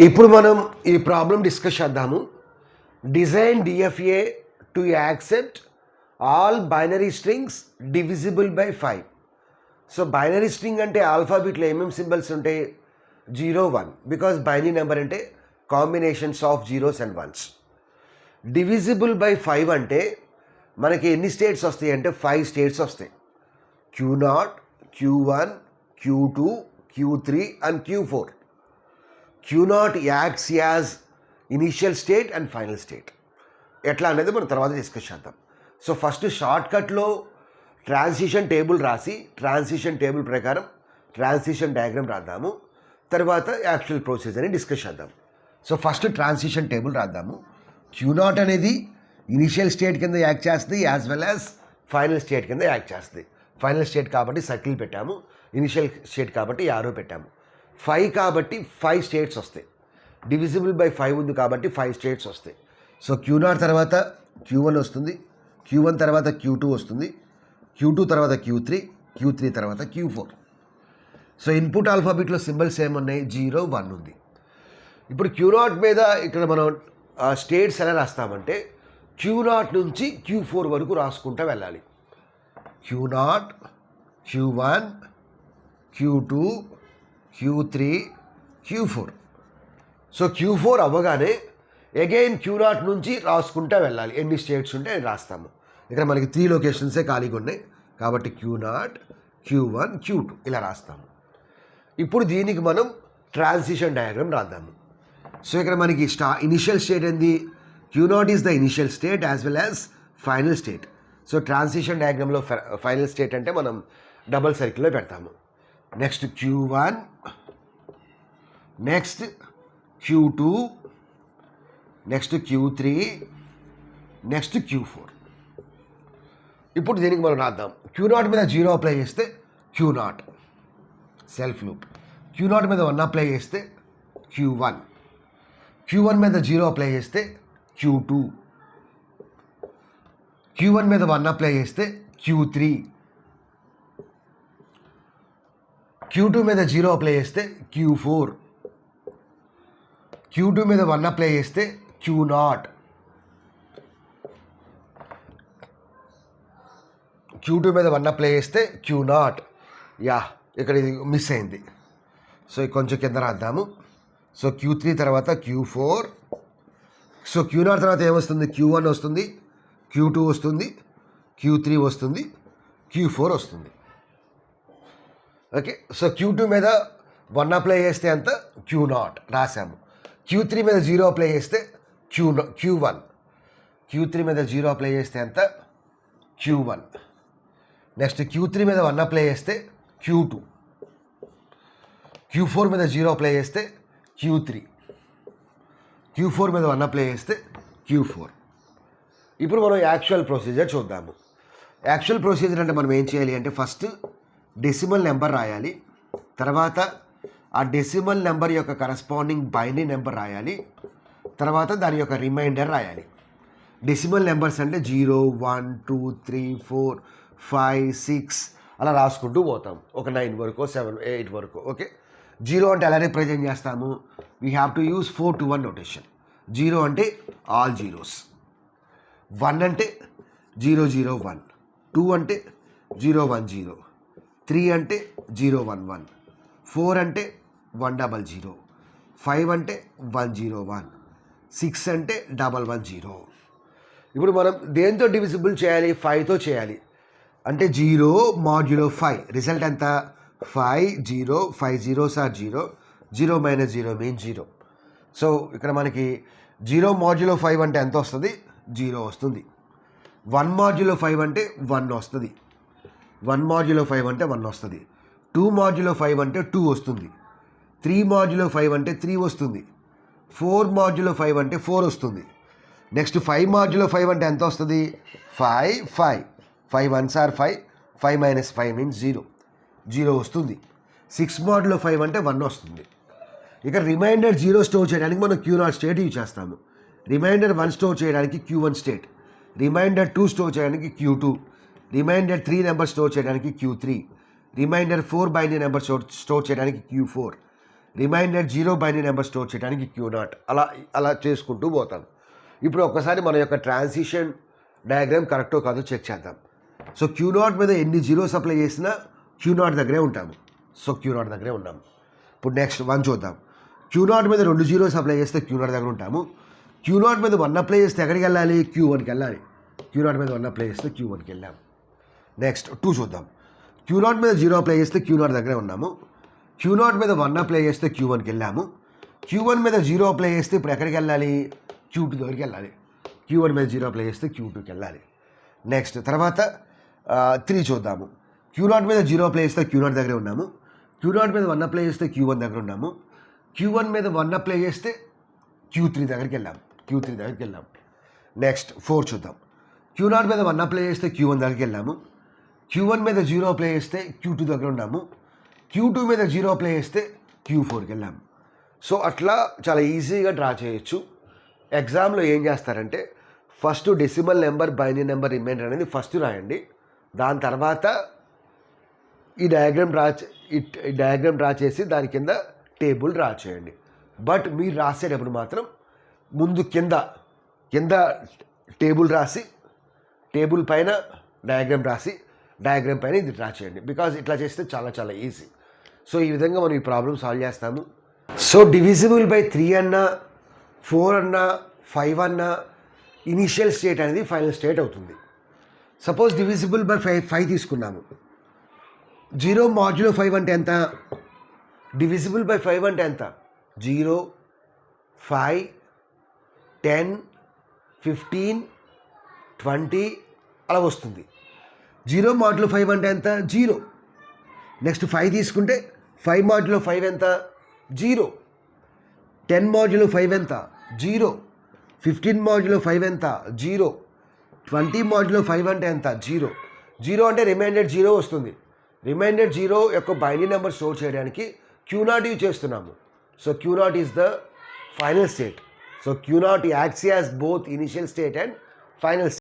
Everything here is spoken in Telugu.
ఇప్పుడు మనం ఈ ప్రాబ్లం డిస్కస్ చేద్దాము. Design DFA to accept all binary strings divisible by 5. So binary string అంటే ఆల్ఫాబెట్లో ఏమేమి సింబల్స్ ఉంటాయి? 0 1, బికాజ్ బైనరీ నెంబర్ అంటే combinations of zeros and once. Divisible by 5 అంటే మనకి ఎన్ని స్టేట్స్ వస్తాయి అంటే 5 స్టేట్స్ వస్తాయి. Q0, Q1, Q2, Q3 and Q4. Q0 acts as initial state and final state. ఎట్లా అనేది మనం తర్వాత డిస్కస్ చేద్దాం. సో ఫస్ట్ షార్ట్కట్లో ట్రాన్సిషన్ టేబుల్ రాసి ట్రాన్సిషన్ టేబుల్ ప్రకారం ట్రాన్సిషన్ డయాగ్రామ్ రాద్దాము. తర్వాత యాక్చువల్ ప్రొసీజర్ని డిస్కస్ చేద్దాం. సో ఫస్ట్ ట్రాన్సిషన్ టేబుల్ రాద్దాము. Q0 అనేది ఇనీషియల్ స్టేట్ కింద యాక్ట్ చేస్తుంది, as well as final state కింద యాక్ట్ చేస్తుంది. ఫైనల్ స్టేట్ కాబట్టి సర్కిల్ పెట్టాము, ఇనిషియల్ స్టేట్ కాబట్టి యారో పెట్టాము. 5 కాబట్టి 5 స్టేట్స్ వస్తాయి. డివిజిబుల్ బై 5 ఉంది కాబట్టి 5 స్టేట్స్ వస్తాయి. సో Q0 తర్వాత Q1 వస్తుంది, Q1 తర్వాత Q2 వస్తుంది, Q2 తర్వాత Q3, Q3 తర్వాత Q4. సో ఇన్పుట్ ఆల్ఫాబెట్లో సింబల్స్ ఏమున్నాయి? 0 1 ఉంది. ఇప్పుడు Q0 మీద ఇక్కడ మనం స్టేట్స్ ఎలా రాస్తామంటే Q0 నుంచి Q4 వరకు రాసుకుంటూ వెళ్ళాలి. Q0, Q1, Q2, Q3, Q4. So Q4 అవ్వగానే అగైన్ Q0 నుంచి రాసుకుంటూ వెళ్ళాలి. ఎన్ని స్టేట్స్ ఉంటే రాస్తాము. ఇక్కడ మనకి 3 లొకేషన్సే ఖాళీగా ఉన్నాయి కాబట్టి Q0, Q1, Q2 ఇలా రాస్తాము. ఇప్పుడు దీనికి మనం ట్రాన్సిషన్ డయాగ్రామ్ రాద్దాము. సో ఇక్కడ మనకి ఇనిషియల్ స్టేట్ ఏంది? Q0 is the initial state as well as final state. So transition డయాగ్రామ్లో ఫైనల్ స్టేట్ అంటే మనం డబల్ సర్కిల్లో పెడతాము. Next Q1, next Q2, next Q3, next Q4. ఇప్పుడు దీనికి మనం రాద్దాం. Q0 మీద 0 అప్లై చేస్తే Q0 సెల్ఫ్ లూప్. Q0 మీద 1 అప్లై చేస్తే Q1. Q1 మీద 0 అప్లై చేస్తే Q2. Q1 మీద 1 అప్లై చేస్తే Q3. Q2 మీద 0 అప్లై చేస్తే Q4. Q2 మీద 1 అప్లై చేస్తే Q0. Q2 మీద 1 అప్లై చేస్తే Q0. ఇక్కడ ఇది మిస్ అయింది. సో కొంచెం కింద రాద్దాము. సో Q3 తర్వాత Q4. సో Q0 తర్వాత ఏమొస్తుంది? Q1 వస్తుంది, Q2 వస్తుంది, Q3 వస్తుంది, Q4 వస్తుంది. ఓకే. సో Q2 మీద 1 అప్లై చేస్తే అంత Q0 రాసాము. Q3 మీద 0 అప్లై చేస్తే Q1. Q3 మీద 0 అప్లై చేస్తే అంత Q1. నెక్స్ట్ Q3 మీద 1 అప్లై చేస్తే Q2. Q4 మీద 0 అప్లై చేస్తే Q3. Q4 మీద 1 అప్లై చేస్తే Q4. ఇప్పుడు మనం యాక్చువల్ ప్రొసీజర్ చూద్దాము. యాక్చువల్ ప్రొసీజర్ అంటే మనం ఏం చేయాలి అంటే ఫస్ట్ డెసిమల్ నెంబర్ రాయాలి, తర్వాత ఆ డెసిమల్ నెంబర్ యొక్క కరస్పాండింగ్ బైనరీ నెంబర్ రాయాలి, తర్వాత దాని యొక్క రిమైండర్ రాయాలి. డెసిమల్ నెంబర్స్ అంటే 0 1 2 3 4 5 6 అలా రాసుకుంటూ పోతాం. ఒక 9 వరకు 7 8 వరకు. ఓకే. 0 అంటే ఎలా రిప్రజెంట్ చేస్తాము? We have to use 4 to 1 notation. 0 అంటే ఆల్ జీరోస్, 1 అంటే 0 0 1, 2 అంటే 0 1 0, 3 అంటే 0 1 1, 4 అంటే 1 0 0, 5 అంటే 1 0 1, 6 అంటే 1 1 0. ఇప్పుడు మనం దేంతో డివిజిబుల్ చేయాలి? 5తో చేయాలి. అంటే 0 మాడ్యులో 5 రిజల్ట్ ఎంత? 5 0 5 zeros are 0, 0 minus 0 means 0. So ఇక్కడ మనకి 0 మాడ్యులో 5 అంటే ఎంత వస్తుంది? 0 వస్తుంది. 1 మాడ్యులో 5 అంటే 1 వస్తుంది. 1 మాడ్యులో 5 అంటే 1 వస్తుంది. 2 మాడ్యులో 5 అంటే 2 వస్తుంది. 3 మాడ్యులో 5 అంటే 3 వస్తుంది. 4 మాడ్యులో 5 అంటే 4 వస్తుంది. నెక్స్ట్ 5 మాడ్యులో 5 అంటే ఎంత వస్తుంది? 5 5 5 1s are 5, 5 minus 5 means 0, 0 వస్తుంది. 6 మాడ్యులో 5 అంటే 1 వస్తుంది. ఇక రిమైండర్ 0 స్టోర్ చేయడానికి మనం Q0 స్టేట్ యూజ్ చేస్తాము. రిమైండర్ 1 స్టోర్ చేయడానికి Q1 స్టేట్, రిమైండర్ 2 స్టోర్ చేయడానికి Q2, రిమైండర్ 3 నెంబర్ స్టోర్ చేయడానికి Q3, reminder 4 binary number store చేయడానికి Q4, reminder 0 binary number store చేయడానికి Q0 అలా చేసుకుంటూ పోతాం. ఇప్పుడు ఒక్కసారి మన యొక్క ట్రాన్సిషన్ డయాగ్రామ్ కరెక్టో కాదో చెక్ చేద్దాం. సో Q0 మీద ఎన్ని జీరోస్ అప్లై చేసినా Q0 దగ్గరే ఉంటాము. సో Q0 దగ్గరే ఉన్నాము. ఇప్పుడు నెక్స్ట్ 1 చూద్దాం. Q0 మీద 2 జీరోస్ అప్లై చేస్తే Q0 దగ్గర ఉంటాము. Q0 మీద 1 అప్లై చేస్తే ఎక్కడికి వెళ్ళాలి? Q1కి వెళ్ళాలి. Q0 మీద 1 అప్లై చేస్తే Q1కి వెళ్ళాము. నెక్స్ట్ 2 చూద్దాం. Q0 మీద 0 అప్లై చేస్తే Q0 దగ్గరే ఉన్నాము. Q0 మీద 1 అప్లై చేస్తే Q1కి వెళ్ళాము. Q1 మీద 0 అప్లై చేస్తే ఇప్పుడు ఎక్కడికి వెళ్ళాలి? Q2 దగ్గరికి వెళ్ళాలి. Q1 మీద 0 అప్లై చేస్తే Q2కి వెళ్ళాలి. నెక్స్ట్ తర్వాత 3 చూద్దాము. Q0 మీద 0 అప్లై చేస్తే Q0 దగ్గరే ఉన్నాము. Q0 మీద 1 అప్లై చేస్తే Q1 దగ్గర ఉన్నాము. Q1 మీద 1 అప్లై చేస్తే Q3 దగ్గరికి వెళ్ళాము. నెక్స్ట్ 4 చూద్దాం. Q0 మీద 1 అప్లై చేస్తే Q1 దగ్గరికి వెళ్ళాము. Q1 మీద 0 అప్లై చేస్తే Q2 దగ్గర ఉన్నాము. Q2 మీద 0 అప్లై చేస్తే Q4కి వెళ్ళాము. సో అట్లా చాలా ఈజీగా డ్రా చేయొచ్చు. ఎగ్జామ్లో ఏం చేస్తారంటే first decimal number, binary number, remainder అనేది ఫస్ట్ రాయండి. దాని తర్వాత ఈ డయాగ్రామ్ డ్రా చేసి దాని కింద టేబుల్ డ్రా చేయండి. బట్ మీరు రాసేటప్పుడు మాత్రం ముందు కింద టేబుల్ రాసి, టేబుల్ పైన డయాగ్రామ్ రాసి, డయాగ్రామ్ పైన ఇది డ్రా చేయండి. బికాజ్ ఇట్లా చేస్తే చాలా చాలా ఈజీ. సో ఈ విధంగా మనం ఈ ప్రాబ్లమ్ సాల్వ్ చేస్తాము. సో డివిజిబుల్ బై 3 అన్నా, 4 అన్నా, 5 అన్నా ఇనిషియల్ స్టేట్ అనేది ఫైనల్ స్టేట్ అవుతుంది. సపోజ్ డివిజిబుల్ బై 5 తీసుకున్నాము. 0 మాడ్యులో 5 అంటే ఎంత? డివిజిబుల్ బై 5 అంటే ఎంత? 0, 5, 10, 15, 20 అలా వస్తుంది. 0 మాడ్యులో 5 అంటే ఎంత? 0. నెక్స్ట్ 5 తీసుకుంటే 5 మాడ్యులో 5 ఎంత? 0. 10 మాడ్యులో 5 ఎంత? 0. 15 మాడ్యులో 5 ఎంత? 0. 20 మాడ్యులో 5 అంటే ఎంత? 0. 0 అంటే రిమైండర్ 0 వస్తుంది. రిమైండర్ 0 యొక్క బైనరీ నెంబర్ స్టోర్ చేయడానికి Q0 యూజ్ చేస్తున్నాము. So Q0 is the final state. So Q0 acts as both initial state and final state.